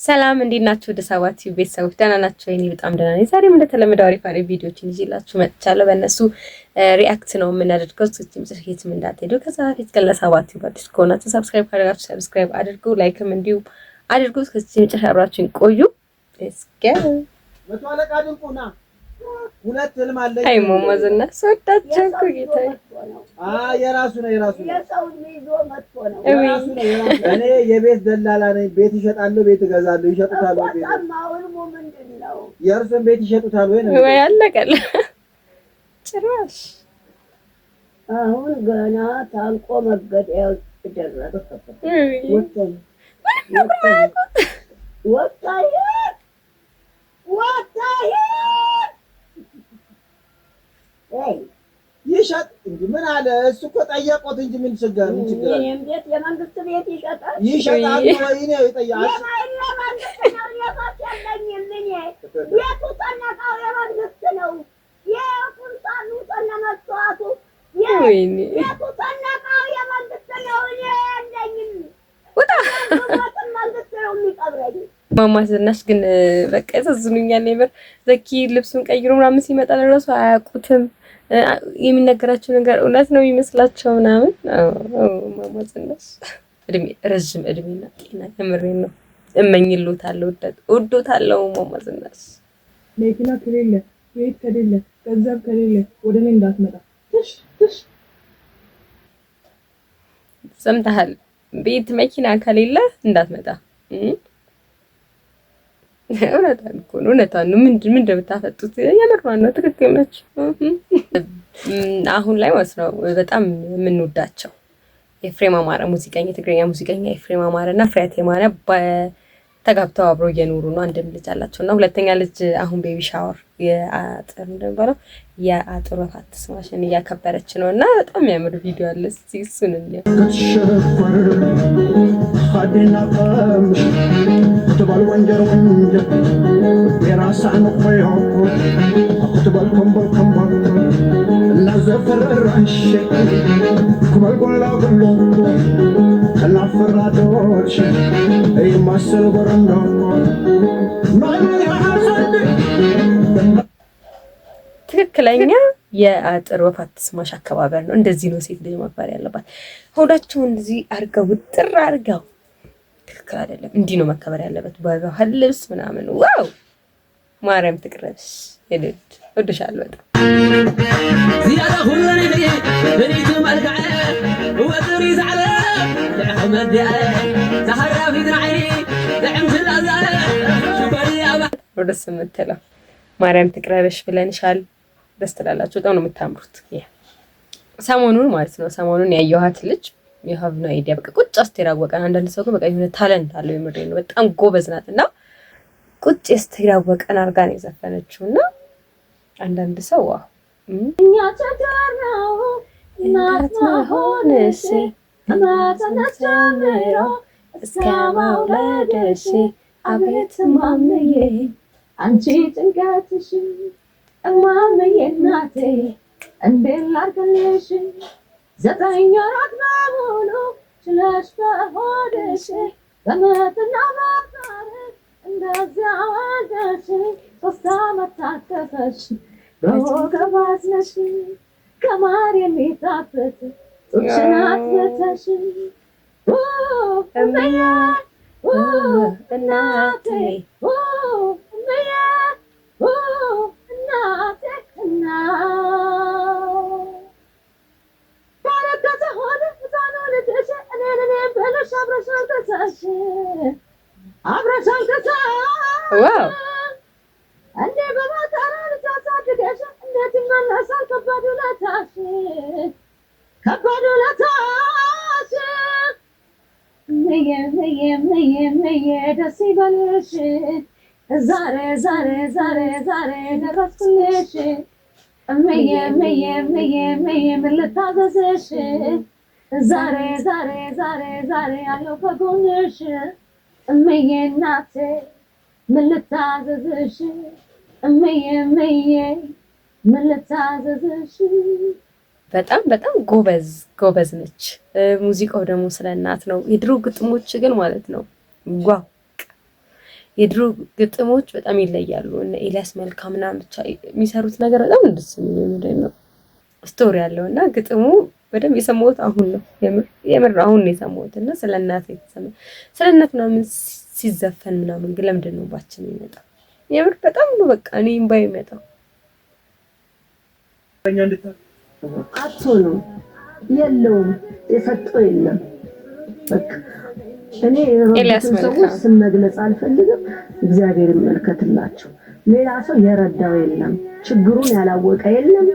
ሰላም እንዴት ናችሁ? ወደ ሰባት ቤተሰቦች ደህና ናችሁ? እኔ በጣም ደህና ነኝ። ዛሬም እንደተለመደው አሪፍ ቪዲዮዎችን ይዤላችሁ መጥቻለሁ። በእነሱ ሪአክት ነው የምናደርገው። እስኪ የትም እንዳትሄዱ። ከዛ በፊት ግን ለሰባት አዲስ ከሆናችሁ ሰብስክራይብ ካደረጋችሁ ሰብስክራይብ አድርጉ፣ ላይክም እንዲሁ አድርጉ። እስከዚህ መጨረሻ አብራችሁን ቆዩ። ሌትስ ጎ። መቶ አለቃ ድንቁና ሁለት ህልም አለኝ። አይ ማማዘና ሰጣችሁ እኮ ጌታዬ። የራሱ ነው የሰው ይዞ መጥቶ ነው። የራሱ ነው። እኔ የቤት ደላላ ነኝ። ቤት ይሸጣለሁ፣ ቤት እገዛለሁ። ይሸጡታል ወይ? ቤት ማውልሙ ምንድነው? የእርሱን ቤት ይሸጡታል ወይ ነው? ወይ አለቀለ ጭራሽ አሁን ገና ታንቆ መገደያው ደረሰ። ወጣዬ ይሸጥ እንጂ ምን አለ እሱ እኮ ጠየቆት እንጂ ምን ችግር እኔም ቤት የመንግስት ቤት ይሸጣል ይሸጣል ወይ ነው ይጠያል። ቤቱ ተነቃው የመንግስት ነው። የቁንጣኑ ተነመጥቷቱ ቤቱ ተነቃው የመንግስት ነው። እኔ የለኝም ወጣ መንግስት ነው የሚቀብረኝ። ማማ ዝናሽ ግን በቃ ያሳዝኑኛል። ነበር ዘኪ ልብሱን ቀይሮ ምናምን ሲመጣ ለራሱ አያውቁትም። የሚነገራቸው ነገር እውነት ነው የሚመስላቸው ምናምን። ማማ ዝናሽ ረዥም እድሜና ጤና የምሬን ነው እመኝልዎታለሁ። እወዶታለሁ ማማ ዝናሽ። መኪና ከሌለ ቤት ከሌለ ገንዘብ ከሌለ ወደ እኔ እንዳትመጣ። ሰምተሃል? ቤት መኪና ከሌለ እንዳትመጣ። እውነታን እኮ ነው። እውነታን ነው። ምን እንደምታፈጡት የምሯን ነው። ትክክል ነች። አሁን ላይ ማለት ነው በጣም የምንወዳቸው ኤፍሬም አማረ ሙዚቀኛ፣ የትግርኛ ሙዚቀኛ ኤፍሬም አማረ እና ፍሬያት የማነ ተጋብተው አብረው እየኖሩ ነው። አንድም ልጅ አላቸው እና ሁለተኛ ልጅ አሁን ቤቢ ሻወር የአጥር እንደሚባለው የአጥር ወፋት ስማሽን እያከበረች ነው እና በጣም የሚያምር ቪዲዮ አለ። እስኪ እሱን እንየው። ትክክለኛ የአጥር ወፋት ስማሽ አከባበር ነው። እንደዚህ ነው ሴት ልጅ ማክበር ያለባት። ሆዳቸውን እንደዚህ አርገው ውጥር አርገው ትክክል አይደለም። እንዲህ ነው መከበር ያለበት በባህል ልብስ ምናምን። ዋው ማርያም ትቅረብሽ። ይልድ ወድሻለሁ በጣም زيادة خلني بنيت ملقعة وطري زعلة لحمد ديالة زهرة في دراعي لعمت الأزالة شوفني أبا ወደስ የምትለው ማርያም ትቅረብሽ ብለንሻል። ደስ ትላላችሁ። በጣም ነው የምታምሩት። ሰሞኑን ማለት ነው ሰሞኑን ያየኋት ልጅ የሀብ ነው አይዲያ በቃ ቁጭ አስቴር አወቀን። አንዳንድ ሰው ግን በቃ የሆነ ታለንት አለው የምሬን ነው። በጣም ጎበዝ ናት እና ቁጭ አስቴር አወቀን አርጋ ነው የዘፈነችው እና አንዳንድ ሰው ዋው እኛ ተጋራው እናት መሆንሽ ከመተነተምሮ እስከ መውለድሽ አቤት ማምዬ አንቺ ጭንቀትሽ እማምዬ እናቴ እንዴት ላድርግልሽ 9 ወራት በሙሉ ችለሽ በሆድሽ በምጥና በታሪክ እንደዚያ ወልደሽ 3 ዓመት ታቀፈሽ በወገብ አዝለሽ ከማር የሚጣፍጥ ጡትሽን አጥብተሽ እምዬ እናቴ እምዬ እናቴ ባለቀሰ ሆነ ሕፃኑ ልጅሽ እኔን ብለሽ አብረሽ አልቅሰሽ ዋው እንዴ በማታራ ልታሳድገሽ እንዴት ይመለሳል ከባድ ውለታሽ ምዬ ደስ ይበልሽ ዛሬ ደረስኩልሽ ምዬ ምን ልታዘዝሽ ዛሬ ያለው ከጎንሽ ምዬ እናቴ ምን ልታዘዝሽ ምዬ ምን ልታዘዝሽ በጣም ጎበዝ ነች። ሙዚቃው ደግሞ ስለ እናት ነው። የድሮ ግጥሞች ግን ማለት ነው ዋው የድሮ ግጥሞች በጣም ይለያሉ። እነ ኤልያስ መልካ ምናምን ብቻ የሚሰሩት ነገር በጣም ደስ የሚል ነው። ስቶሪ ያለው እና ግጥሙ በደንብ የሰማሁት አሁን ነው። የምር አሁን ነው የሰማሁት እና ስለ እናት ምናምን ሲዘፈን ምናምን ግን ለምንድን ነው ባችን የሚመጣው? የምር በጣም ነው በቃ እኔ እምባይ የሚመጣው አቶ ነው የለውም የሰጠው የለም። በቃ እኔ የሮድን ሰዎች ስም መግለጽ አልፈልግም። እግዚአብሔር ይመልከትላቸው። ሌላ ሰው የረዳው የለም፣ ችግሩን ያላወቀ የለም፣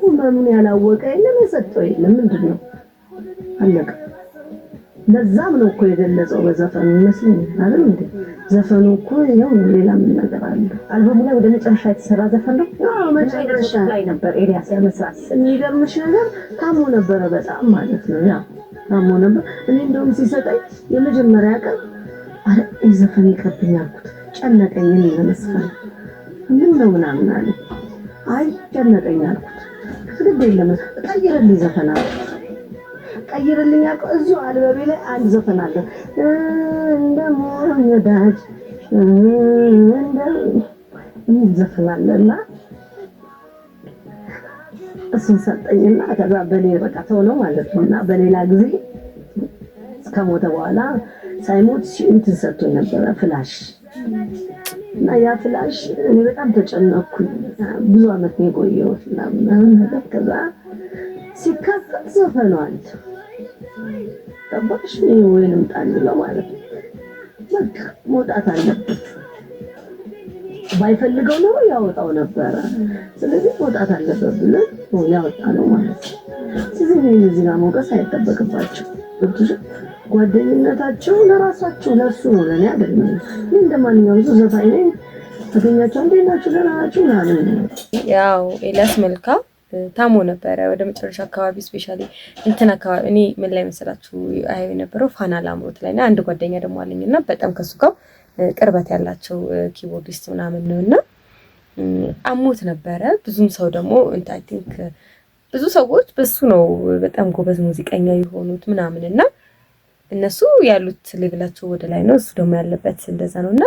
ሁሉንም ያላወቀ የለም፣ የሰጠው የለም። ምንድነው አለቀ። ለዛም ነው እኮ የገለጸው በዘፈኑ ይመስለኛል አይደል እንዴ? ዘፈኑ እኮ ነው። ሌላ ምን ነገር አለ? አልበሙ ላይ ወደ መጨረሻ የተሰራ ዘፈን ነው። አዎ መጨረሻ ላይ ነበር ኤልያስ ያመሳስ። የሚገርምሽ ነገር ታሞ ነበረ በጣም ማለት ነው። ያ ታሞ ነበር። እኔ እንደውም ሲሰጠኝ የመጀመሪያ ቀን አረ ዘፈን ይቀርብኝ አልኩት። ጨነቀኝ። እኔ ለመስፈን ምን ነው ምናምን አለ። አይ ጨነቀኝ አልኩት። ግድ የለም ቀይርልኝ ዘፈን አልኩት። ቀይርልኝ አልኩት። እዚሁ አልበቤ ላይ አንድ ዘፈን አለ እንደሞኝ ወዳጅ ዘፈን አለና እሱን ሰጠኝና ከዛ በሌላ በቃ ተው ነው ማለት ነው። እና በሌላ ጊዜ ከሞተ በኋላ ሳይሞት እንትን ሰጥቶኝ ነበረ ፍላሽ እና ያ ፍላሽ እኔ በጣም ተጨነቅኩኝ። ብዙ አመት ነው የቆየሁት ምናምን ነገር ከዛ ሲከፈት ዘፈኗል ተባሽ ወይንም ጣልለው ማለት ነው። በቃ መውጣት አለበት። ባይፈልገው ነው ያወጣው ነበር። ስለዚህ መውጣት አለበት ብለን ነው ያወጣው ማለት ነው። ስለዚህ እዚህ ጋር ሞገስ አይጠበቅባቸው። ጓደኝነታቸው ለራሳቸው ለሱ ነው ለኔ አይደለም። እንደማንኛውም ሰው ዘፋኝ ነኝ ተገኛቸው እንደናችሁ ለራሳችሁ ማለት ነው። ያው ኤልያስ መልካ ታሞ ነበረ ወደ መጨረሻ አካባቢ ስፔሻሊ እንትን አካባቢ እኔ ምን ላይ መሰላችሁ አይ የነበረው ፋና ላምሮት ላይና አንድ ጓደኛ ደግሞ አለኝና በጣም ከሱ ጋር ቅርበት ያላቸው ኪቦርዲስት ምናምን ነውና አሞት ነበረ። ብዙም ሰው ደግሞ አይ ቲንክ ብዙ ሰዎች በሱ ነው በጣም ጎበዝ ሙዚቀኛ የሆኑት ምናምንና እነሱ ያሉት ሌቭላቸው ወደ ላይ ነው፣ እሱ ደግሞ ያለበት እንደዛ ነውና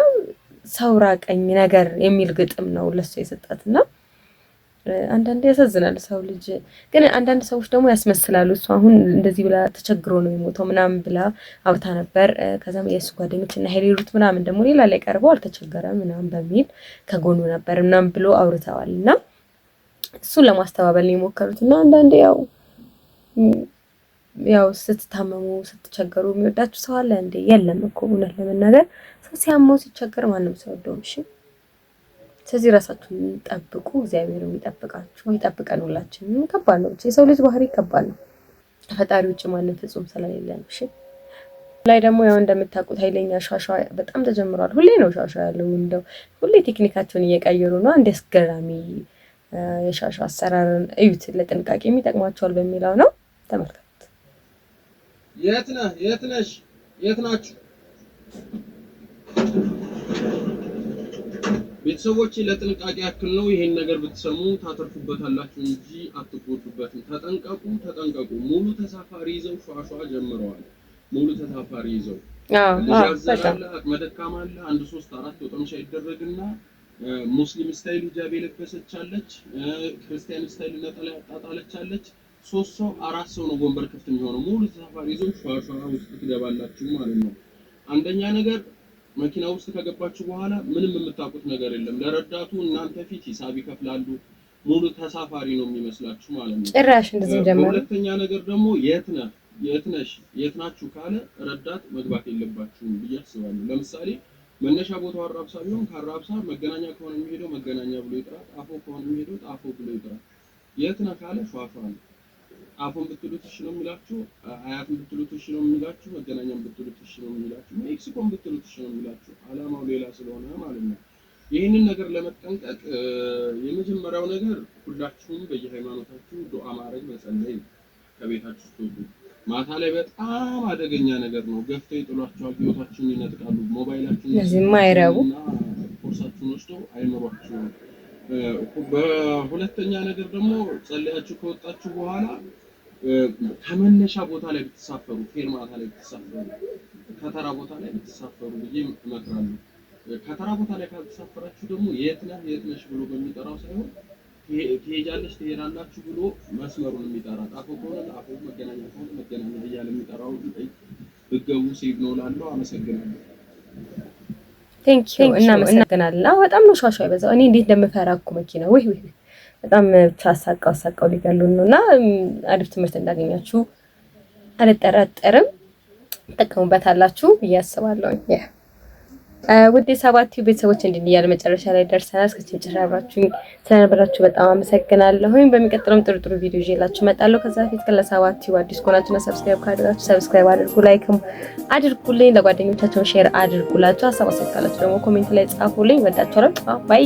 ሰው ራቀኝ ነገር የሚል ግጥም ነው ለሱ የሰጣትና አንዳንዴ ያሳዝናል ሰው ልጅ። ግን አንዳንድ ሰዎች ደግሞ ያስመስላሉ። እሱ አሁን እንደዚህ ብላ ተቸግሮ ነው የሞተው ምናምን ብላ አውርታ ነበር። ከዛም የእሱ ጓደኞች እና ሄሊሩት ምናምን ደግሞ ሌላ ላይ ቀርበው አልተቸገረም ምናምን በሚል ከጎኑ ነበር ምናምን ብሎ አውርተዋል። እና እሱን ለማስተባበል ነው የሞከሩት። እና አንዳንዴ ያው ስትታመሙ ስትቸገሩ የሚወዳችሁ ሰው አለ እንዴ? የለም እኮ እውነት ለመናገር ሰው ሲያመው ሲቸገር ማንም ሰው ወደው እሺ። ስለዚህ ራሳችሁን ጠብቁ፣ እግዚአብሔርም ይጠብቃችሁ፣ ይጠብቀን ሁላችንም። ከባድ ነው የሰው ልጅ ባህሪ ከባድ ነው። ፈጣሪ ውጭ ማንም ፍጹም ስለሌለ ነው። እሺ ላይ ደግሞ ያው እንደምታውቁት ኃይለኛ ሻሻ በጣም ተጀምሯል። ሁሌ ነው ሻሻ ያለው፣ እንደው ሁሌ ቴክኒካቸውን እየቀየሩ ነው። አንድ አስገራሚ የሻሻ አሰራርን እዩት፣ ለጥንቃቄ የሚጠቅማቸዋል በሚለው ነው። ተመልከቱ። የት ነህ? የት ነሽ? የት ናችሁ? ቤተሰቦች ለጥንቃቄ ያክል ነው። ይሄን ነገር ብትሰሙ ታተርፉበታላችሁ እንጂ አትጎዱበትም። ተጠንቀቁ። ሙሉ ተሳፋሪ ይዘው ሿሿ ጀምረዋል። ሙሉ ተሳፋሪ ይዘው ያዛለ አቅመ ደካማ አለ። 1 3 4 ወጠምሻ ይደረግና ሙስሊም ስታይል ሂጃብ የለበሰች አለች፣ ክርስቲያን ስታይል ነጠላ ያጣጣለች አለች። 3 ሰው 4 ሰው ነው ወንበር ክፍት የሚሆነው። ሙሉ ተሳፋሪ ይዘው ሿሿ ውስጥ ትገባላችሁ ማለት ነው። አንደኛ ነገር መኪና ውስጥ ከገባችሁ በኋላ ምንም የምታውቁት ነገር የለም። ለረዳቱ እናንተ ፊት ሂሳብ ይከፍላሉ። ሙሉ ተሳፋሪ ነው የሚመስላችሁ ማለት ነው። ጭራሽ እንደዚህ ጀመረ። ሁለተኛ ነገር ደግሞ የት ነሽ የት ናችሁ ካለ ረዳት መግባት የለባችሁም ብዬ አስባለሁ። ለምሳሌ መነሻ ቦታው አራብሳ ቢሆን ከአራብሳ መገናኛ ከሆነ የሚሄደው መገናኛ ብሎ ይጥራ፣ ጣፎ ከሆነ የሚሄደው ጣፎ ብሎ ይጥራ። የት ነህ ካለ ሿሿ ነው። ጣፎን ብትሉት እሺ ነው የሚላችሁ፣ አያትን ብትሉት እሺ ነው የሚላችሁ፣ መገናኛም ብትሉት እሺ ነው የሚላችሁ፣ ሜክሲኮን ብትሉት እሺ ነው የሚላችሁ። አላማው ሌላ ስለሆነ ማለት ነው። ይህንን ነገር ለመጠንቀቅ የመጀመሪያው ነገር ሁላችሁም በየሃይማኖታችሁ ዱዓ ማድረግ መጸለይ ነው። ከቤታችሁ ስትወጡ ማታ ላይ በጣም አደገኛ ነገር ነው። ገፍተው ይጥሏችኋል፣ ህይወታችሁን ይነጥቃሉ። ሞባይላችሁን ለዚህማ አይረቡ ፖርሳችሁን ወስደው አይምሯችሁም። በሁለተኛ ነገር ደግሞ ጸልያችሁ ከወጣችሁ በኋላ ከመነሻ ቦታ ላይ ብትሳፈሩ፣ ፌርማታ ላይ ብትሳፈሩ፣ ከተራ ቦታ ላይ ብትሳፈሩ ብዬ እመክራለሁ። ከተራ ቦታ ላይ ካልተሳፈራችሁ ደግሞ የት ነሽ ብሎ በሚጠራው ሳይሆን ትሄጃለሽ ትሄዳላችሁ ብሎ መስመሩን የሚጠራ ጣፎ ከሆነ ጣፎ፣ መገናኛ ከሆነ መገናኛ እያለ የሚጠራው ብገቡ ሴቭ ነው እላለሁ። አመሰግናለሁ። ቴንኪው እናመሰግናለን። በጣም ነው ሻሻ ይበዛው። እኔ እንዴት እንደምፈራ እኮ መኪና ወይ በጣም ብቻ አሳቃው ሊገሉን ነውና አሪፍ ትምህርት እንዳገኛችሁ አልጠራጠርም። ተጠቀሙበታላችሁ ብዬ አስባለሁ። ውድ የሰባት ቤተሰቦች እንድንያል መጨረሻ ላይ ደርሰናል። እስከ መጨረሻ አብራችሁኝ ስለነበራችሁ በጣም አመሰግናለሁ። በሚቀጥለውም ጥሩ ቪዲዮ ይዤላችሁ እመጣለሁ። ከዛ በፊት ለሰባት አዲስ ከሆናችሁና ሰብስክራይብ ካደረጋችሁ ሰብስክራይብ አድርጉ፣ ላይክም አድርጉልኝ፣ ለጓደኞቻችሁ ሼር አድርጉላችሁ። ሀሳብ አስተያየት ካላችሁ ደግሞ ኮሜንት ላይ ጻፉልኝ። ወዳችኋለሁ። ባይ